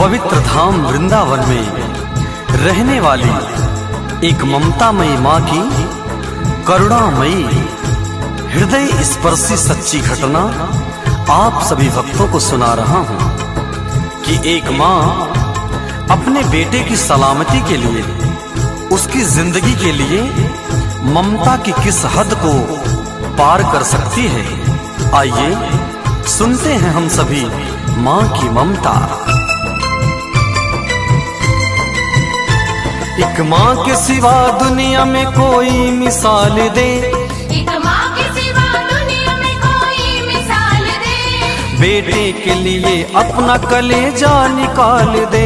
पवित्र धाम वृंदावन में रहने वाली एक ममतामयी माँ की करुणामयी हृदय स्पर्शी सच्ची घटना आप सभी भक्तों को सुना रहा हूँ कि एक माँ अपने बेटे की सलामती के लिए, उसकी जिंदगी के लिए ममता की किस हद को पार कर सकती है। आइए सुनते हैं हम सभी माँ की ममता। एक माँ के सिवा दुनिया में कोई मिसाल दे, एक माँ के सिवा दुनिया में कोई मिसाल दे। बेटे के लिए अपना कलेजा निकाल दे,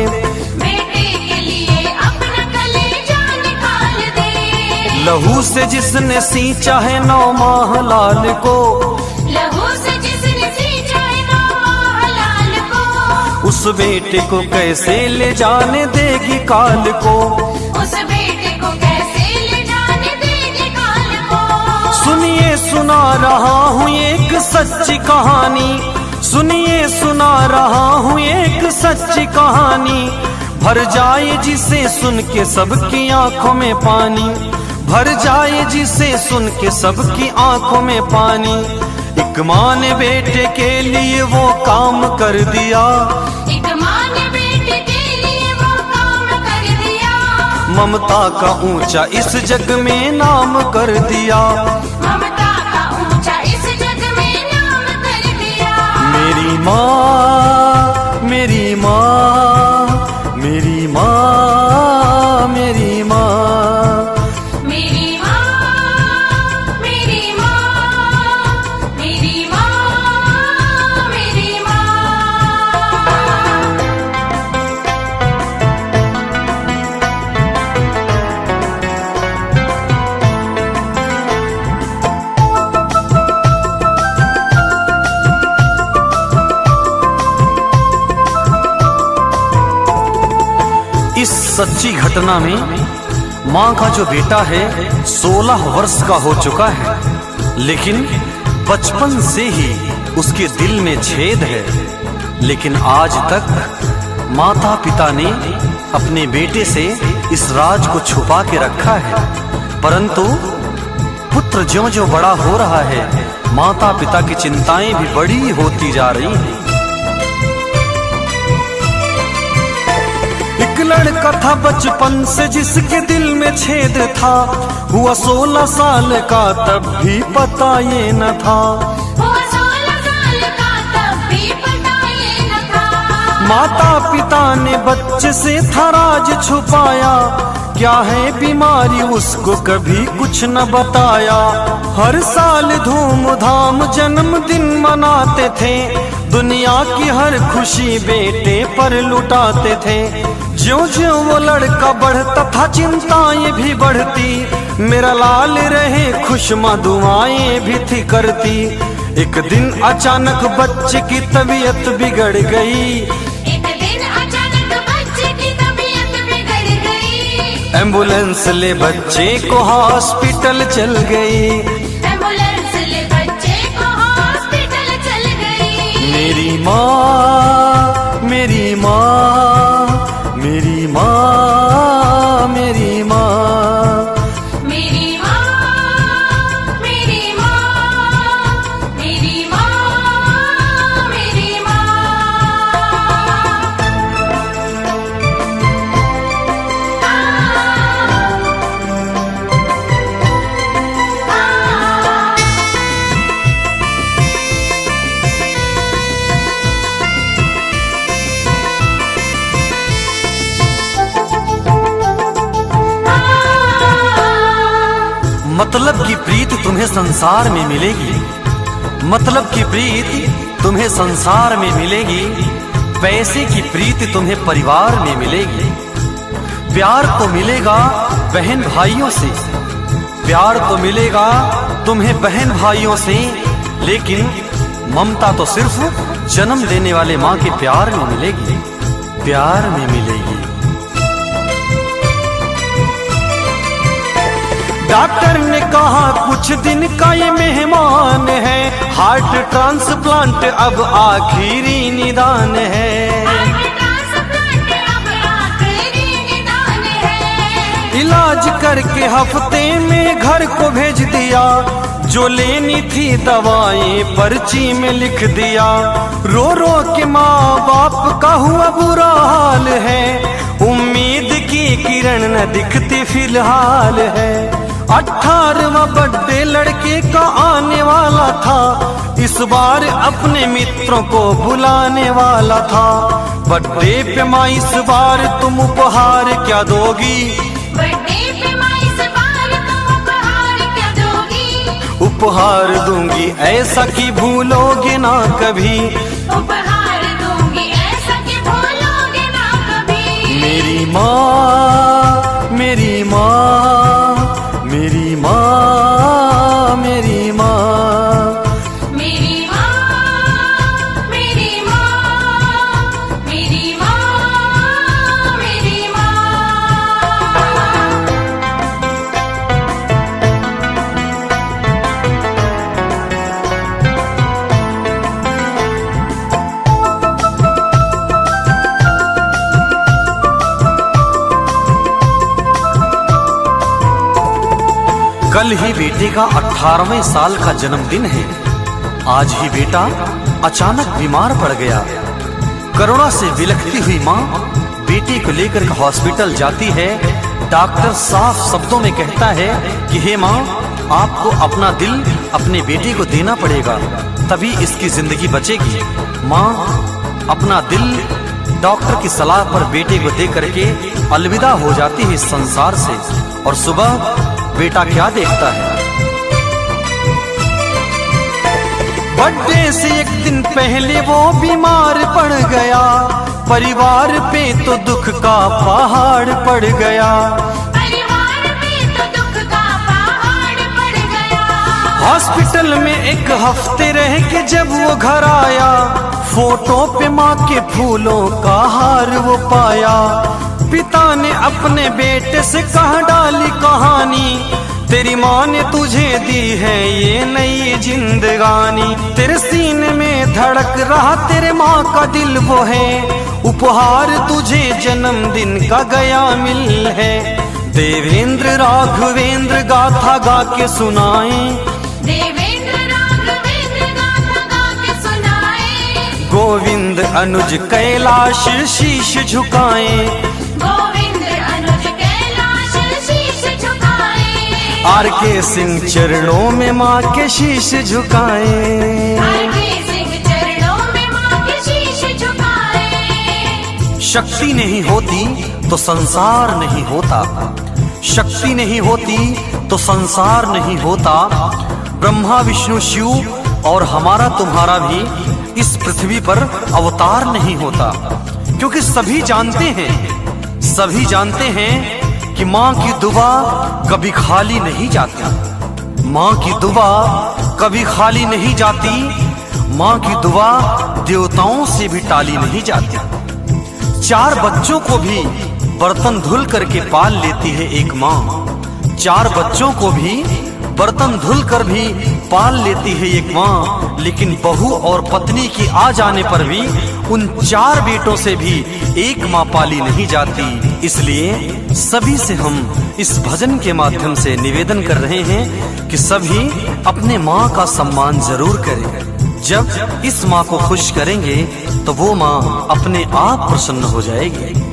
बेटे के लिए अपना कलेजा निकाल दे। लहू से जिसने सींचा है 9 माह लाल को, लहू से जिसने सींचा है 9 माह लाल को, उस बेटे को कैसे ले जाने देगी काल को। उस बेटे को कैसे ले जाने देगी काल को। सुनिए सुना रहा हूँ एक सच्ची कहानी, सुनिए सुना रहा हूँ एक सच्ची कहानी। भर जाए जिसे सुन के सबकी आंखों में पानी, भर जाए जिसे सुन के सबकी आंखों में पानी। एक माँ ने बेटे के लिए वो काम कर दिया, एक माँ ने बेटे के लिए वो काम कर दिया। ममता का ऊंचा इस जग में नाम कर दिया। ममता का ऊंचा इस जग में नाम कर दिया। मेरी माँ, मेरी माँ, मेरी माँ, मेरी माँ, मेरी माँ, मेरी माँ, मेरी माँ, मेरी माँ। इस सच्ची घटना में माँ का जो बेटा है 16 वर्ष का हो चुका है, लेकिन बचपन से ही उसके दिल में छेद है। लेकिन आज तक माता पिता ने अपने बेटे से इस राज को छुपा के रखा है। परंतु पुत्र ज्यों-ज्यों बड़ा हो रहा है, माता पिता की चिंताएं भी बड़ी होती जा रही हैं। एक लड़का था बचपन से जिसके दिल में छेद था, हुआ 16 साल का तब भी पता ये न था। हुआ 16 साल का तब भी पता ये न था। माता पिता ने बच्चे से था राज छुपाया, क्या है बीमारी उसको कभी कुछ न बताया। हर साल धूमधाम जन्मदिन मनाते थे, दुनिया की हर खुशी बेटे पर लुटाते थे। ज्यों-ज्यों वो लड़का बढ़ता था चिंताएं भी बढ़ती, मेरा लाल रहे खुश माँ दुआएं भी थी करती। एक दिन अचानक बच्चे की तबीयत बिगड़ गई, एक दिन अचानक बच्चे की तबीयत बिगड़ गई। एम्बुलेंस ले बच्चे को हॉस्पिटल चल गई, एम्बुलेंस ले बच्चे को हॉस्पिटल चल गई। मेरी माँ, मेरी माँ, मेरी माँ, मेरी माँ, मेरी माँ, मेरी माँ, मेरी माँ, मेरी माँ। मतलब की प्रीति तुम्हें संसार में मिलेगी, मतलब की प्रीति तुम्हें संसार में मिलेगी। पैसे की प्रीति तुम्हें परिवार में मिलेगी। प्यार तो मिलेगा बहन भाइयों से, प्यार तो मिलेगा तुम्हें बहन भाइयों से, लेकिन ममता तो सिर्फ जन्म देने वाले माँ के प्यार में मिलेगी, प्यार में मिलेगी। डॉक्टर ने कहा कुछ दिन का ये मेहमान है, हार्ट ट्रांसप्लांट अब आखिरी निदान है। हार्ट ट्रांसप्लांट इलाज करके हफ्ते में घर को भेज दिया। जो लेनी थी दवाएं पर्ची में लिख दिया। रो रो के माँ बाप का हुआ बुरा हाल है। उम्मीद की किरण न दिखती फिलहाल है। 18वां बर्थडे लड़के का आने वाला था। इस बार अपने मित्रों को बुलाने वाला था। बर्थडे पे माँ इस बार तुम उपहार क्या दोगी? बर्थडे पे माँ इस बार तुम उपहार क्या दोगी? उपहार दूंगी ऐसा कि भूलोगे ना कभी। उपहार दूंगी ऐसा कि भूलोगे ना कभी। मेरी माँ, मेरी माँ, मेरी माँ, मेरी माँ। मेरी माँ, मेरी माँ, मेरी माँ, मेरी माँ। कल ही बेटे का 18वें साल का जन्मदिन है। आज ही बेटा अचानक बीमार पड़ गया। करुणा से विलखती हुई माँ बेटे को लेकर हॉस्पिटल जाती है। डॉक्टर साफ शब्दों में कहता है कि हे माँ, आपको अपना दिल अपने बेटे को देना पड़ेगा, तभी इसकी जिंदगी बचेगी। माँ अपना दिल डॉक्टर की सलाह पर बेटे को दे करके अलविदा हो जाती है इस संसार से। और सुबह बेटा क्या देखता है? बर्थडे से एक दिन पहले वो बीमार पड़ गया। परिवार पे तो दुख का पहाड़ पड़ गया। परिवार पे तो दुख का पहाड़ पड़ गया। हॉस्पिटल में एक हफ्ते रह के जब वो घर आया, फोटो पे माँ के फूलों का हार वो पाया। पिता ने अपने बेटे से कहा डाली कहानी, तेरी माँ ने तुझे दी है ये नई जिंदगानी। तेरे सीने में धड़क रहा तेरे माँ का दिल वो है। उपहार तुझे जन्मदिन का गया मिल है। देवेंद्र राघवेंद्र गाथा गा के सुनाए। देवेंद्र राघवेंद्र गाथा गा के सुनाए। गोविंद अनुज कैलाश शीश झुकाए। गोविंद अनुज कैलाश शीश झुकाए। आर.के. सिंह चरणों में माँ के शीश झुकाए। आर.के. सिंह चरणों में माँ के शीश झुकाए। शक्ति नहीं होती तो संसार नहीं होता। शक्ति नहीं होती तो संसार नहीं होता। ब्रह्मा विष्णु शिव और हमारा तुम्हारा भी इस पृथ्वी पर अवतार नहीं होता, क्योंकि सभी जानते हैं कि माँ की दुआ कभी खाली नहीं जाती। माँ की दुआ कभी खाली नहीं जाती। माँ की दुआ देवताओं से भी टाली नहीं जाती। 4 बच्चों को भी बर्तन धुल करके पाल लेती है एक माँ। 4 बच्चों को भी बर्तन धुल कर भी पाल लेती है एक माँ। लेकिन बहू और पत्नी की आ जाने पर भी उन 4 बेटों से भी एक माँ पाली नहीं जाती। इसलिए सभी से हम इस भजन के माध्यम से निवेदन कर रहे हैं कि सभी अपने माँ का सम्मान जरूर करें। जब इस माँ को खुश करेंगे तो वो माँ अपने आप प्रसन्न हो जाएगी।